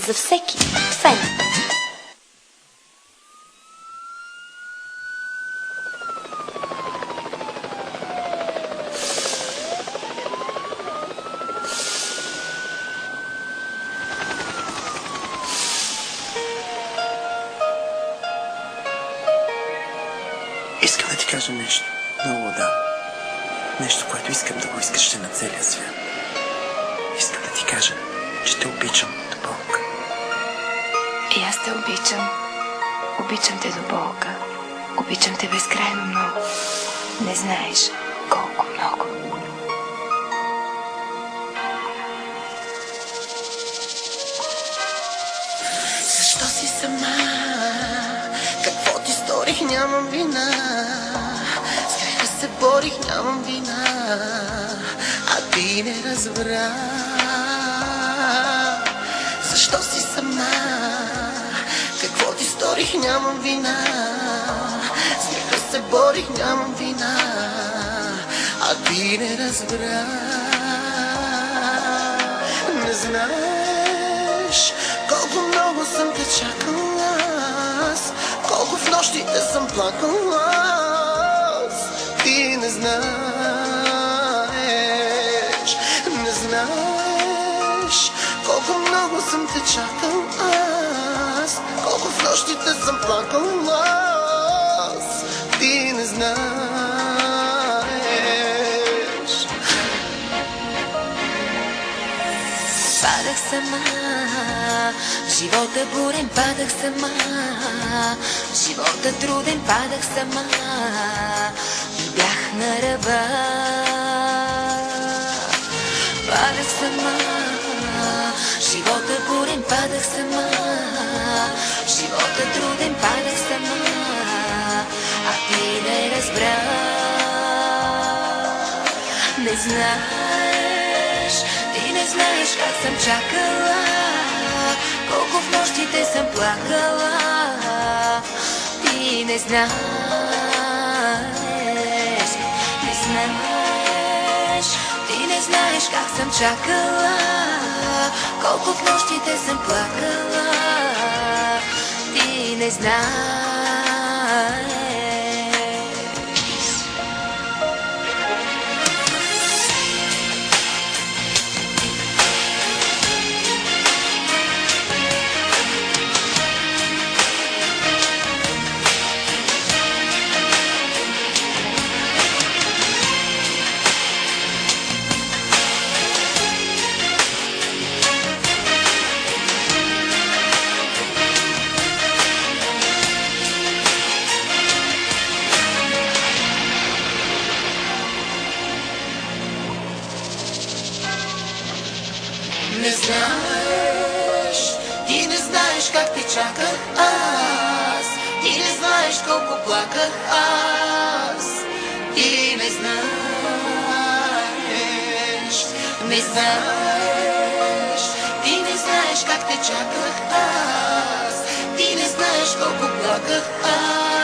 за всеки фен. Искам да ти кажа нещо. Много да. Нещо, което искам да го искаш на целия свят. Искам да ти кажа, че те обичам до болка. И аз те обичам. Обичам те до болка. Обичам те безкрайно много. Не знаеш колко много. Защо си сама? Какво ти сторих? Нямам вина. С греха се борих, нямам вина. А ти не разбра. Защо си сама? Какво ти сторих? Нямам вина. С греха се борих, нямам вина. А ти не разбра. Не знаеш колко много съм те чакала аз, колко в нощите съм плакала аз. Ти не знаеш, не знаеш колко много съм те чакал аз, колко в нощите съм плакала аз. Ти не знаеш. Падах сама, живота бурен, падах сама, живота труден, падах сама и бях на ръба. Падах сама, живота бурен, падах сама, живота труден, падах сама, а ти не разбра. Не знаеш, ти не знаеш как съм чакала, колко в нощите съм плакала. Ти не знаеш, не знаеш, ти не знаеш как съм чакала, колко в нощите съм плакала. Ти не знаеш. Не знаеш, ти не знаеш как те чаках аз, ти не знаеш колко плаках аз. Ти не знаеш, не знаеш, ти не знаеш как те чаках аз, ти не знаеш колко плаках аз.